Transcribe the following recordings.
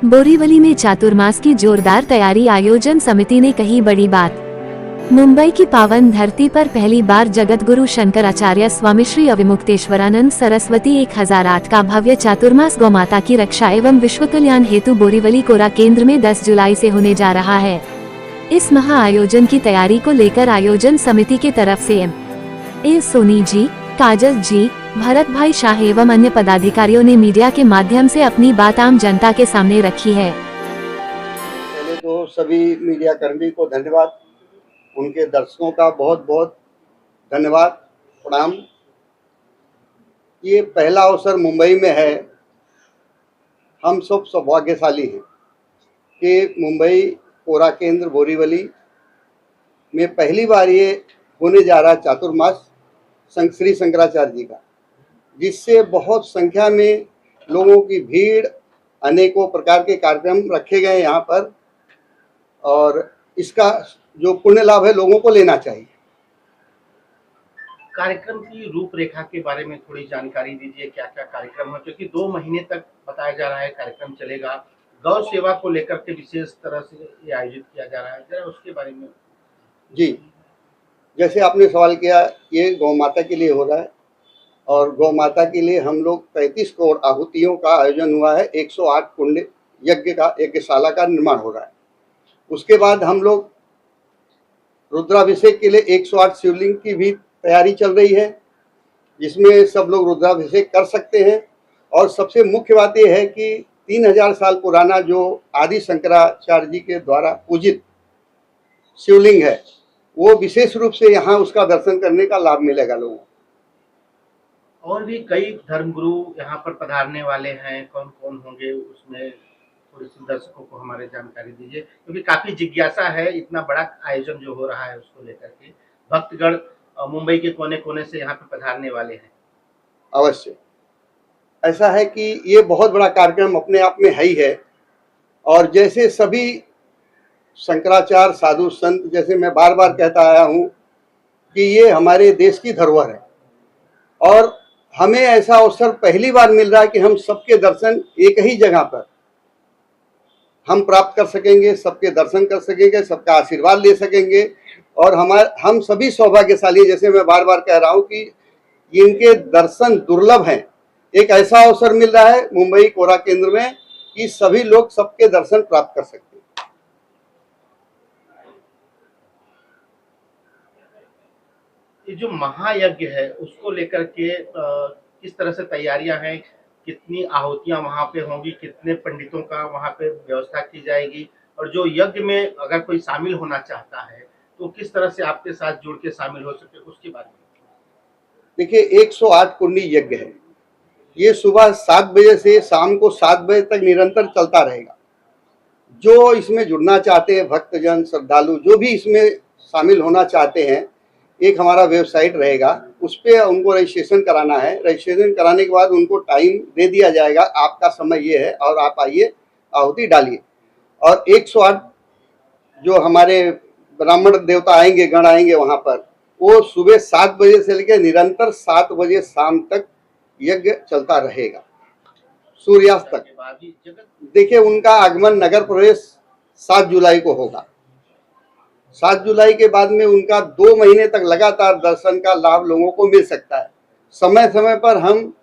बोरीवली में चातुर्मास की जोरदार तैयारी, आयोजन समिति ने कही बड़ी बात। मुंबई की पावन धरती पर पहली बार जगतगुरु शंकराचार्य स्वामी श्री अविमुक्तेश्वरानंद सरस्वती 1008 का भव्य चातुर्मास गौमाता की रक्षा एवं विश्व कल्याण हेतु बोरीवली कोरा केंद्र में 10 जुलाई से होने जा रहा है। इस महा आयोजन की तैयारी को लेकर आयोजन समिति के तरफ से एम सोनी जी, काजल जी, भरत भाई शाह एवं अन्य पदाधिकारियों ने मीडिया के माध्यम से अपनी बात आम जनता के सामने रखी है। पहले तो सभी मीडिया कर्मी को धन्यवाद, उनके दर्शकों का बहुत बहुत धन्यवाद, प्रणाम। ये पहला अवसर मुंबई में है। हम सब सौभाग्यशाली हैं कि मुंबई कोरा केंद्र बोरीवली में पहली बार ये होने जा रहा है चातुर्मास श्री शंकराचार्य जी का, जिससे बहुत संख्या में लोगों की भीड़, अनेकों प्रकार के कार्यक्रम रखे गए यहाँ पर, और इसका जो पुण्य लाभ है लोगों को लेना चाहिए। कार्यक्रम की रूपरेखा के बारे में थोड़ी जानकारी दीजिए, क्या क्या कार्यक्रम है, क्योंकि 2 महीने तक बताया जा रहा है कार्यक्रम चलेगा। गौ सेवा को लेकर के विशेष तरह से ये आयोजित किया जा रहा है, जरा उसके बारे में। जी, जैसे आपने सवाल किया, ये गौ माता के लिए हो रहा है और गौ माता के लिए हम लोग 33 करोड़ आहुतियों का आयोजन हुआ है। 108 कुंड यज्ञशाला का निर्माण हो रहा है। उसके बाद हम लोग रुद्राभिषेक के लिए 108 शिवलिंग की भी तैयारी चल रही है, जिसमें सब लोग रुद्राभिषेक कर सकते हैं। और सबसे मुख्य बात यह है कि 3000 साल पुराना जो आदि शंकराचार्य जी के द्वारा पूजित शिवलिंग है, वो विशेष रूप से यहाँ उसका दर्शन करने का लाभ मिलेगा लोगों को। और भी कई धर्मगुरु यहाँ पर पधारने वाले हैं, कौन कौन होंगे उसमें थोड़ी सी दर्शकों को हमारे जानकारी दीजिए, क्योंकि काफी जिज्ञासा है इतना बड़ा आयोजन जो हो रहा है उसको लेकर के। भक्तगण मुंबई के कोने कोने से यहाँ पे पधारने वाले हैं। अवश्य ऐसा है कि ये बहुत बड़ा कार्यक्रम अपने आप में है ही है। और जैसे सभी शंकराचार्य साधु संत, जैसे मैं बार बार कहता आया हूँ कि ये हमारे देश की धरोहर है, और हमें ऐसा अवसर पहली बार मिल रहा है कि हम सबके दर्शन एक ही जगह पर हम प्राप्त कर सकेंगे, सबके दर्शन कर सकेंगे, सबका आशीर्वाद ले सकेंगे। और हम सभी सौभाग्यशाली, जैसे मैं बार बार कह रहा हूँ कि इनके दर्शन दुर्लभ हैं। एक ऐसा अवसर मिल रहा है मुंबई कोरा केंद्र में कि सभी लोग सबके दर्शन प्राप्त कर सकते हैं। ये जो महायज्ञ है उसको लेकर के किस तरह से तैयारियां हैं, कितनी आहुतियां वहां पे होंगी, कितने पंडितों का वहां पे व्यवस्था की जाएगी, और जो यज्ञ में अगर कोई शामिल होना चाहता है तो किस तरह से आपके साथ जुड़ के शामिल हो सके, उसके बारे में। देखिए, 108 कुंडी यज्ञ है। ये सुबह 7 बजे से शाम को 7 बजे तक निरंतर चलता रहेगा। जो इसमें जुड़ना चाहते हैं, भक्तजन, श्रद्धालु जो भी इसमें शामिल होना चाहते हैं, एक हमारा वेबसाइट रहेगा, उस पर उनको रजिस्ट्रेशन कराना है। रजिस्ट्रेशन कराने के बाद उनको टाइम दे दिया जाएगा, आपका समय ये है और आप आइए, आहुति डालिए। और 108 जो हमारे ब्राह्मण देवता आएंगे, गण आएंगे वहाँ पर, वो सुबह 7 बजे से लेकर निरंतर 7 बजे शाम तक यज्ञ चलता रहेगा, सूर्यास्त तक। देखिए, उनका आगमन, नगर प्रवेश 7 जुलाई को होगा। 7 जुलाई के बाद में उनका 2 महीने तक लगातार दर्शन का लाभ लोगों को मिल सकता है। समय समय पर हम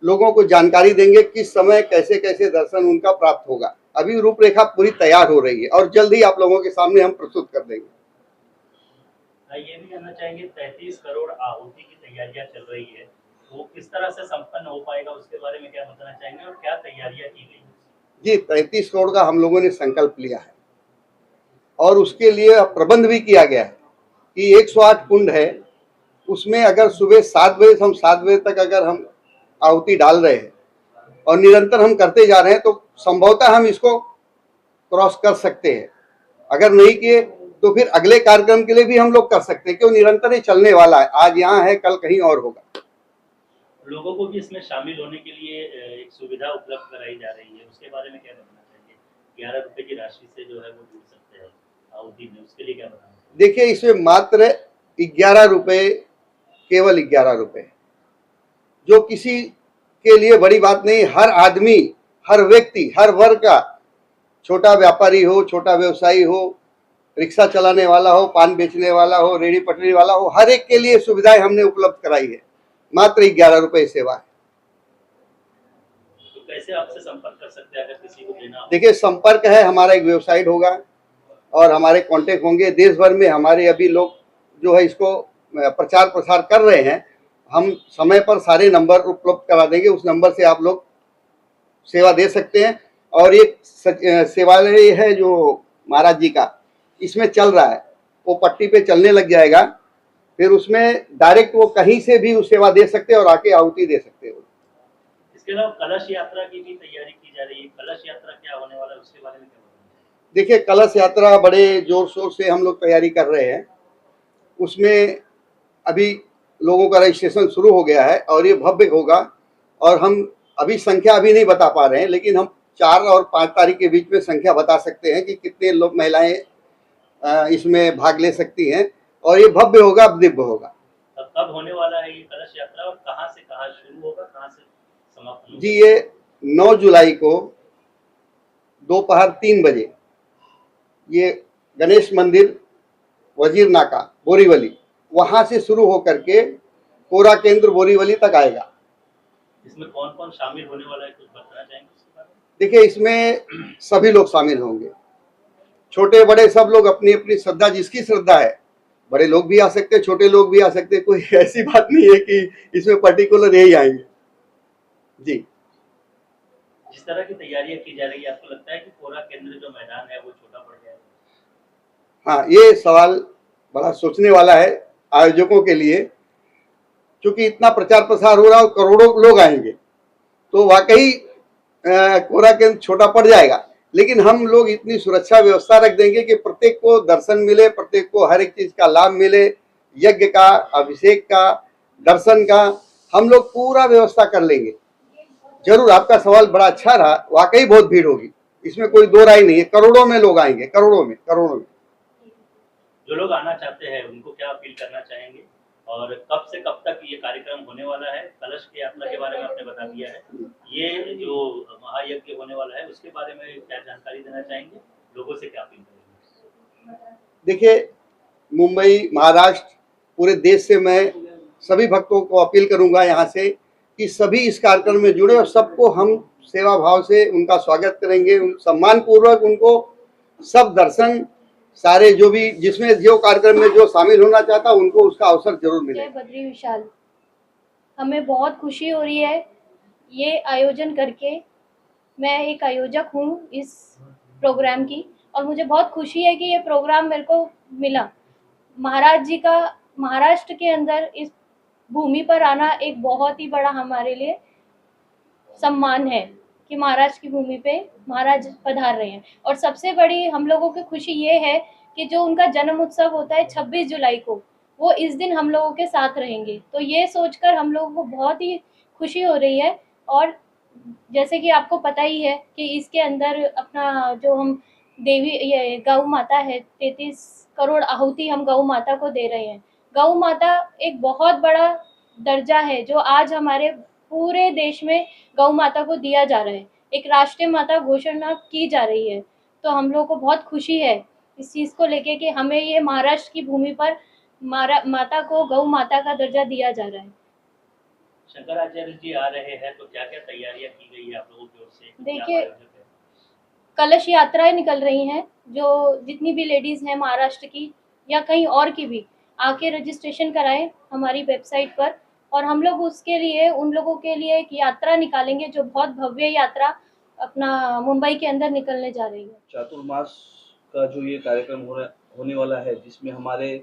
लोगों को जानकारी देंगे किस समय कैसे कैसे दर्शन उनका प्राप्त होगा। अभी रूपरेखा पूरी तैयार हो रही है और जल्द ही आप लोगों के सामने हम प्रस्तुत कर देंगे। ये भी कहना चाहेंगे, 33 करोड़ आहुति की तैयारियां चल रही है, वो किस तरह से संपन्न हो पाएगा, उसके बारे में क्या बताना चाहेंगे और क्या तैयारियां की गई? जी, 33 करोड़ का हम लोगों ने संकल्प लिया है और उसके लिए प्रबंध भी किया गया है कि 108 कुंड है, उसमें अगर सुबह 7 बजे से हम 7 बजे तक अगर हम आहुति डाल रहे हैं और निरंतर हम करते जा रहे हैं, तो संभवतः हम इसको क्रॉस कर सकते हैं। अगर नहीं किए तो फिर अगले कार्यक्रम के लिए भी हम लोग कर सकते हैं, क्यों निरंतर ही चलने वाला है। आज यहाँ है, कल कहीं और होगा। लोगों को भी इसमें शामिल होने के लिए एक सुविधा उपलब्ध कराई जा रही है, उसके बारे में क्या बताना चाहेंगे? 11 रुपए की राशि से जो है वो जुड़ सकते हैं आहुति में, उसके लिए क्या बताना? देखिए, इसमें मात्र 11 रुपए, केवल 11 रुपए, जो किसी के लिए बड़ी बात नहीं। हर आदमी, हर व्यक्ति, हर वर्ग का छोटा व्यापारी हो, छोटा व्यवसायी हो, रिक्शा चलाने वाला हो, पान बेचने वाला हो, रेहड़ी पटरी वाला हो, हर एक के लिए सुविधाएं हमने उपलब्ध कराई है। मात्र 11 रुपए सेवा है। तो कैसे आपसे संपर्क कर सकते हैं अगर किसी को देना हो? देखिए, संपर्क है, हमारा एक वेबसाइट होगा और हमारे कांटेक्ट होंगे। देश भर में हमारे अभी लोग जो है इसको प्रचार प्रसार कर रहे हैं। हम समय पर सारे नंबर उपलब्ध करा देंगे, उस नंबर से आप लोग सेवा दे सकते हैं। और एक सेवालय है जो महाराज जी का इसमें चल रहा है, वो पट्टी पे चलने लग जाएगा, फिर उसमें डायरेक्ट वो कहीं से भी वो सेवा दे सकते हैं और आके आहुति दे सकते हैं। इसके अलावा कलश यात्रा की भी तैयारी की जा रही है। कलश यात्रा क्या होने वाला है, उसके बारे में क्या बताएंगे? देखिए, कलश यात्रा बड़े जोर शोर से हम लोग तैयारी कर रहे हैं। उसमें अभी लोगों का रजिस्ट्रेशन शुरू हो गया है और ये भव्य होगा। और हम अभी संख्या अभी नहीं बता पा रहे हैं, लेकिन हम 4 और 5 तारीख के बीच में संख्या बता सकते हैं कि कितने लोग महिलाएं इसमें भाग ले सकती हैं। और ये भव्य होगा, दिव्य होगा। अब कब होने वाला है ये कलश यात्रा और कहाँ से कहाँ शुरू होगा, कहाँ से समाप्त होगा? जी, ये 9 जुलाई को दोपहर 3 बजे ये गणेश मंदिर, वजीर नाका, बोरीवली, वहां से शुरू होकर के कोरा केंद्र बोरीवली तक आएगा। इसमें कौन कौन शामिल होने वाला है, कुछ बताना चाहेंगे उसके बारे में? देखिए, इसमें सभी लोग शामिल होंगे, छोटे बड़े सब लोग, अपनी अपनी श्रद्धा, जिसकी श्रद्धा है। बड़े लोग भी आ सकते हैं, छोटे लोग भी आ सकते हैं, कोई ऐसी बात नहीं है कि इसमें पर्टिकुलर यही आएंगे। जी, जिस तरह की तैयारियां की जा रही है, आपको लगता है कि कोरा केंद्र जो मैदान है वो छोटा पड़ जाएगा? हाँ, ये सवाल बड़ा सोचने वाला है आयोजकों के लिए, क्योंकि इतना प्रचार प्रसार हो रहा है और करोड़ों लोग आएंगे, तो वाकई कोरा केंद्र छोटा पड़ जाएगा। लेकिन हम लोग इतनी सुरक्षा व्यवस्था रख देंगे कि प्रत्येक को दर्शन मिले, प्रत्येक को हर एक चीज का लाभ मिले, यज्ञ का, अभिषेक का, दर्शन का, हम लोग पूरा व्यवस्था कर लेंगे। जरूर, आपका सवाल बड़ा अच्छा रहा, वाकई बहुत भीड़ होगी, इसमें कोई दो राय नहीं है। करोड़ों में लोग आएंगे, करोड़ों में। जो लोग आना चाहते हैं उनको क्या अपील करना चाहेंगे, और कब से कब तक ये कार्यक्रम होने वाला है? कलश की यात्रा के बारे में आपने बता दिया है, ये जो महायज्ञ होने वाला है उसके बारे में क्या जानकारी देना चाहेंगे? लोगों से क्या अपील करेंगे? देखिए, मुंबई, महाराष्ट्र, पूरे देश से मैं सभी भक्तों को अपील करूंगा यहाँ से कि सभी इस कार्यक्रम में जुड़े और सबको हम सेवा भाव से उनका स्वागत करेंगे, सम्मान पूर्वक उनको सब दर्शन, सारे जो भी जिसमें जो कार्यक्रम में जो शामिल होना चाहता उनको उसका अवसर जरूर मिले। जय बद्री विशाल। हमें बहुत खुशी हो रही है ये आयोजन करके। मैं एक आयोजक हूँ इस प्रोग्राम की और मुझे बहुत खुशी है कि ये प्रोग्राम मेरे को मिला। महाराज जी का महाराष्ट्र के अंदर इस भूमि पर आना एक बहुत ही बड़ा हमारे लिए सम्मान है कि महाराष्ट्र की भूमि पे महाराज पधार रहे हैं। और सबसे बड़ी हम लोगों की खुशी ये है कि जो उनका जन्म उत्सव होता है 26 जुलाई को, वो इस दिन हम लोगों के साथ रहेंगे। तो ये सोचकर हम लोगों को बहुत ही खुशी हो रही है। और जैसे कि आपको पता ही है कि इसके अंदर अपना जो हम देवी ये गौ माता है, 33 करोड़ आहुति हम गौ माता को दे रहे हैं। गौ माता एक बहुत बड़ा दर्जा है जो आज हमारे पूरे देश में गौ माता को दिया जा रहा है, एक राष्ट्रीय माता घोषणा की जा रही है। तो हम लोग को बहुत खुशी है इस चीज़ को लेके कि हमें ये महाराष्ट्र की भूमि पर माता को गौ माता का दर्जा दिया जा रहा है। शंकराचार्य जी आ रहे हैं तो क्या क्या तैयारियां की गई है आप लोगों की ओर से? देखिए, कलश यात्राएं निकल रही हैं, जो जितनी भी लेडीज़ हैं महाराष्ट्र की या कहीं और की भी आके रजिस्ट्रेशन कराएं हमारी वेबसाइट पर। और हम लोग उसके लिए उन लोगों के लिए एक यात्रा निकालेंगे जो बहुत भव्य यात्रा अपना मुंबई के अंदर निकलने जा रही है। चातुर्मास का जो ये कार्यक्रम होने वाला है, जिसमें हमारे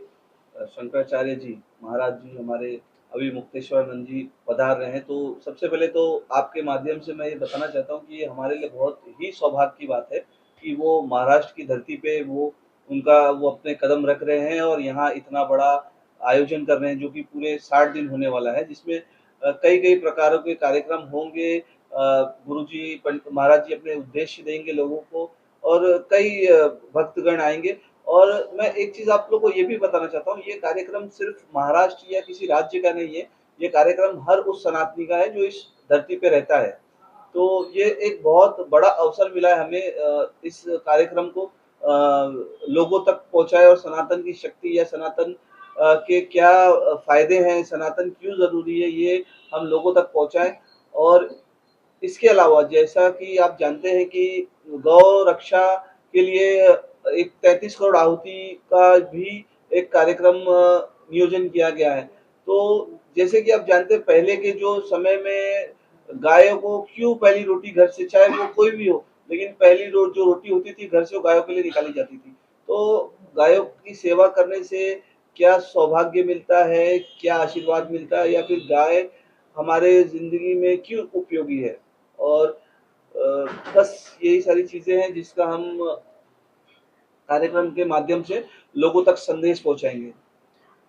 शंकराचार्य जी महाराज जी हमारे अभिमुक्तेश्वरानंद जी पधार रहे हैं, तो सबसे पहले तो आपके माध्यम से मैं ये बताना चाहता हूँ कि ये हमारे लिए बहुत ही सौभाग्य की बात है कि वो महाराष्ट्र की धरती पे वो अपने कदम रख रहे हैं और यहाँ इतना बड़ा आयोजन कर रहे हैं जो कि पूरे 60 दिन होने वाला है, जिसमें कई कई प्रकारों के कार्यक्रम होंगे। गुरुजी पंडित महाराज जी अपने उद्देश्य देंगे लोगों को और कई भक्तगण आएंगे। और मैं एक चीज़ आप लोगों को ये भी बताना चाहता हूँ, ये कार्यक्रम सिर्फ महाराष्ट्र या किसी राज्य का नहीं है, ये कार्यक्रम हर उस सनातनी का है जो इस धरती पे रहता है। तो ये एक बहुत बड़ा अवसर मिला है हमें इस कार्यक्रम को लोगों तक पहुंचाए और सनातन की शक्ति या सनातन के क्या फायदे हैं, सनातन क्यों जरूरी है, ये हम लोगों तक पहुंचाएं। और इसके अलावा जैसा कि आप जानते हैं कि गौ रक्षा के लिए एक 33 करोड़ आहुति का भी एक कार्यक्रम नियोजन किया गया है। तो जैसे कि आप जानते हैं पहले के जो समय में गायों को क्यों पहली रोटी घर से, चाहे वो कोई भी हो, लेकिन पहली जो रोटी होती थी घर से वो गायों के लिए निकाली जाती थी। तो गायों की सेवा करने से क्या सौभाग्य मिलता है, क्या आशीर्वाद मिलता है, या फिर गाय हमारे जिंदगी में क्यों उपयोगी है। और बस यही सारी चीजें हैं जिसका हम कार्यक्रम के माध्यम से लोगों तक संदेश पहुंचाएंगे।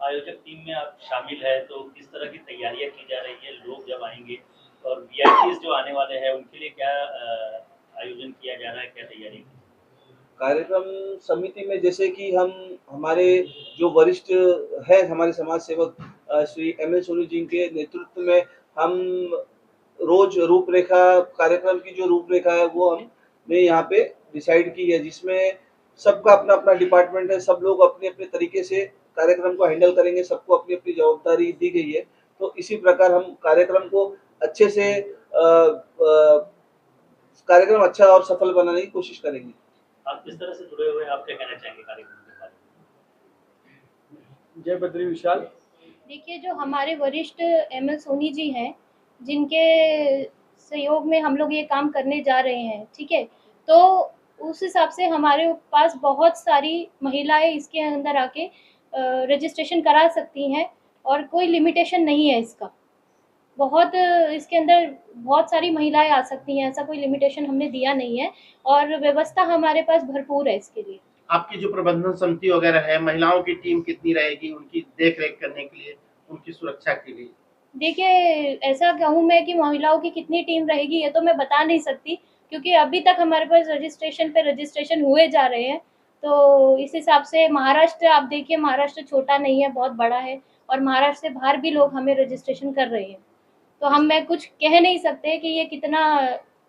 आयोजक टीम में आप शामिल है तो किस तरह की तैयारियां की जा रही है, लोग जब आएंगे और वीआईपीज जो आने वाले हैं उनके लिए क्या आयोजन किया जा रहा है, क्या तैयारी? कार्यक्रम समिति में जैसे कि हम हमारे जो वरिष्ठ है हमारे समाज सेवक श्री एम.एल. सोनी जी के नेतृत्व में हम रोज रूपरेखा, कार्यक्रम की जो रूपरेखा है वो हमने यहाँ पे डिसाइड की है, जिसमें सबका अपना अपना डिपार्टमेंट है, सब लोग अपने अपने तरीके से कार्यक्रम को हैंडल करेंगे, सबको अपनी अपनी जवाबदारी दी गई है। तो इसी प्रकार हम कार्यक्रम को अच्छे से कार्यक्रम अच्छा और सफल बनाने की कोशिश करेंगे। आप किस तरह से जुड़े हुए हैं, आप क्या कहना चाहेंगे कार्यक्रम के बारे में? जय बद्री विशाल। देखिए, जो हमारे वरिष्ठ एम.एल. सोनी जी हैं, जिनके सहयोग में हम लोग ये काम करने जा रहे हैं, ठीक है, तो उस हिसाब से हमारे पास बहुत सारी महिलाएं इसके अंदर आके रजिस्ट्रेशन करा सकती हैं और कोई लिमिटेशन नहीं है इसका। इसके अंदर बहुत सारी महिलाएं आ सकती हैं, ऐसा कोई लिमिटेशन हमने दिया नहीं है और व्यवस्था हमारे पास भरपूर है इसके लिए। आपकी जो प्रबंधन समिति वगैरह है, महिलाओं की टीम कितनी रहेगी उनकी देख रेख करने के लिए, उनकी सुरक्षा के लिए? देखिए, ऐसा कहूँ मैं कि महिलाओं की कितनी टीम रहेगी ये तो मैं बता नहीं सकती, क्योंकि अभी तक हमारे पास रजिस्ट्रेशन हुए जा रहे हैं। तो इस हिसाब से महाराष्ट्र, आप देखिए महाराष्ट्र छोटा नहीं है, बहुत बड़ा है और महाराष्ट्र से बाहर भी लोग हमें रजिस्ट्रेशन कर रहे हैं। तो मैं कुछ कह नहीं सकते कि ये कितना,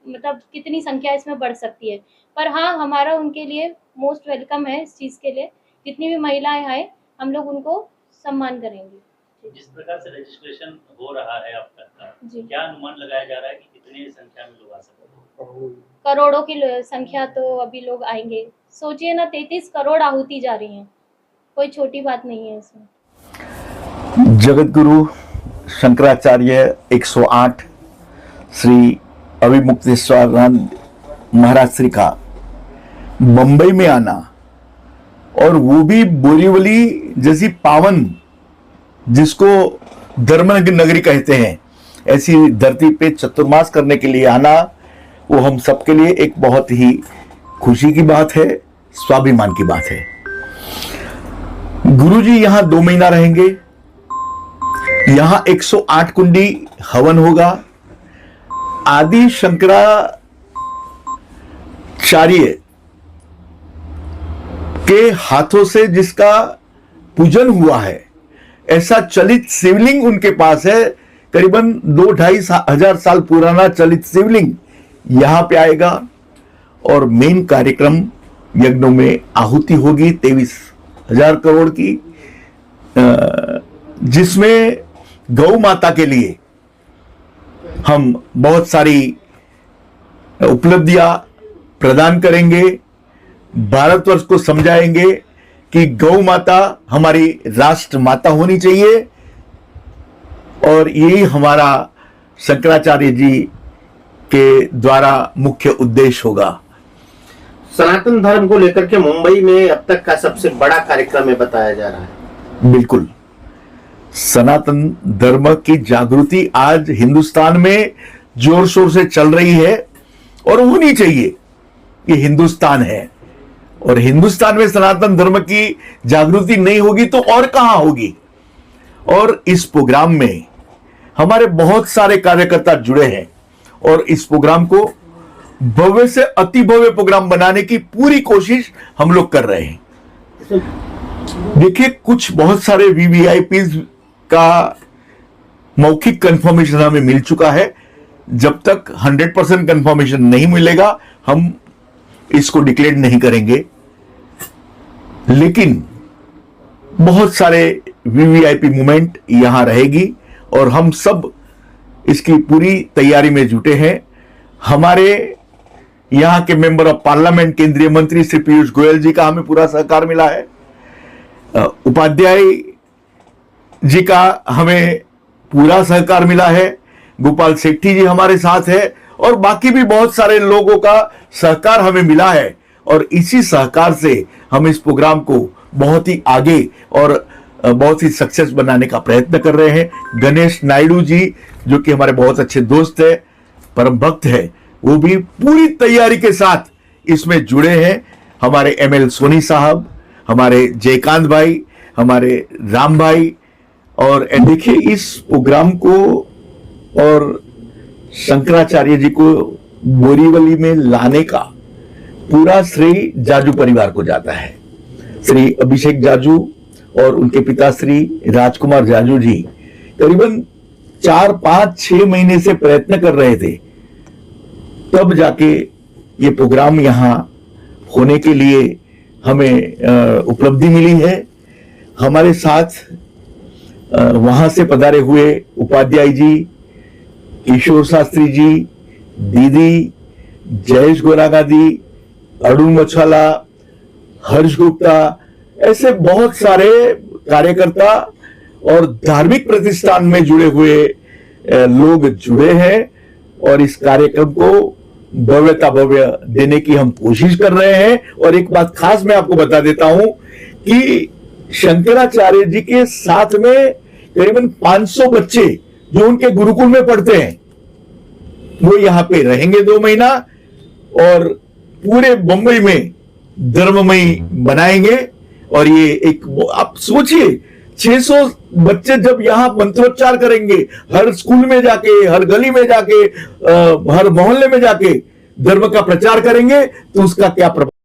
मतलब कितनी संख्या इसमें बढ़ सकती है, पर हाँ, हमारा उनके लिए मोस्ट वेलकम है इस चीज़ के लिए। जितनी भी महिलाएं आए हम लोग उनको सम्मान करेंगे। जिस प्रकार से रजिस्ट्रेशन हो रहा है अब तक का, जी, क्या अनुमान लगाया जा रहा है कि कितनी संख्या में लोग आ सकते हैं? करोड़ों की संख्या तो अभी लोग आएंगे। सोचिए ना, 33 करोड़ आहुति जा रही हैं, कोई छोटी बात नहीं है इसमें। जगत गुरु शंकराचार्य 108 श्री अविमुक्तेश्वरानंद महाराज श्री का मुंबई में आना, और वो भी बोरीवली जैसी पावन, जिसको धर्म नगरी कहते हैं, ऐसी धरती पे चतुर्मास करने के लिए आना, वो हम सबके लिए एक बहुत ही खुशी की बात है, स्वाभिमान की बात है। गुरुजी यहाँ 2 महीना रहेंगे, यहाँ 108 कुंडी हवन होगा। आदि शंकराचार्य के हाथों से जिसका पूजन हुआ है, ऐसा चलित शिवलिंग उनके पास है, करीबन 2-2.5 हजार साल पुराना चलित शिवलिंग यहां पे आएगा। और मेन कार्यक्रम यज्ञों में आहुति होगी 23,000 करोड़ की, जिसमें गौ माता के लिए हम बहुत सारी उपलब्धियां प्रदान करेंगे, भारतवर्ष को समझाएंगे कि गौ माता हमारी राष्ट्र माता होनी चाहिए, और यही हमारा शंकराचार्य जी के द्वारा मुख्य उद्देश्य होगा। सनातन धर्म को लेकर के मुंबई में अब तक का सबसे बड़ा कार्यक्रम है बताया जा रहा है। बिल्कुल, सनातन धर्म की जागृति आज हिंदुस्तान में जोर शोर से चल रही है और होनी चाहिए। ये हिंदुस्तान है और हिंदुस्तान में सनातन धर्म की जागृति नहीं होगी तो और कहां होगी। और इस प्रोग्राम में हमारे बहुत सारे कार्यकर्ता जुड़े हैं और इस प्रोग्राम को भव्य से अति भव्य प्रोग्राम बनाने की पूरी कोशिश हम लोग कर रहे हैं। देखिए, कुछ बहुत सारे वीवीआईपी का मौखिक कंफर्मेशन हमें मिल चुका है, जब तक 100% कंफर्मेशन नहीं मिलेगा हम इसको डिक्लेयर नहीं करेंगे। लेकिन बहुत सारे वीवीआईपी मूवमेंट यहां रहेगी और हम सब इसकी पूरी तैयारी में जुटे हैं। हमारे यहां के मेंबर ऑफ पार्लियामेंट केंद्रीय मंत्री श्री पीयूष गोयल जी का हमें पूरा सहकार मिला है। उपाध्याय जी का हमें पूरा सहकार मिला है। गोपाल सेठी जी हमारे साथ है और बाकी भी बहुत सारे लोगों का सहकार हमें मिला है और इसी सहकार से हम इस प्रोग्राम को बहुत ही आगे और बहुत ही सक्सेस बनाने का प्रयत्न कर रहे हैं। गणेश नायडू जी जो कि हमारे बहुत अच्छे दोस्त है, परम भक्त है, वो भी पूरी तैयारी के साथ इसमें जुड़े हैं। हमारे एमएल सोनी साहब, हमारे जयकांत भाई, हमारे राम भाई। और देखिए इस प्रोग्राम को और शंकराचार्य जी को बोरीवली में लाने का पूरा श्रेय जाजू परिवार को जाता है। श्री अभिषेक जाजू और उनके पिता श्री राजकुमार जाजू जी करीबन 4, 5, 6 महीने से प्रयत्न कर रहे थे, तब जाके ये प्रोग्राम यहां होने के लिए हमें उपलब्धि मिली है। हमारे साथ वहां से पधारे हुए उपाध्याय जी, किशोर शास्त्री जी, दीदी, जयेश गोरागादी, अरुण मछवाला, हर्ष गुप्ता, ऐसे बहुत सारे कार्यकर्ता और धार्मिक प्रतिष्ठान में जुड़े हुए लोग जुड़े हैं और इस कार्यक्रम को भव्यता भव्य देने की हम कोशिश कर रहे हैं। और एक बात खास मैं आपको बता देता हूं कि शंकराचार्य जी के साथ में करीबन 500 बच्चे जो उनके गुरुकुल में पढ़ते हैं वो यहां पे रहेंगे 2 महीना और पूरे बंबई में धर्ममयी बनाएंगे। और ये एक आप सोचिए 600 बच्चे जब यहां मंत्रोच्चार करेंगे, हर स्कूल में जाके, हर गली में जाके, हर मोहल्ले में जाके धर्म का प्रचार करेंगे, तो उसका क्या प्रभाव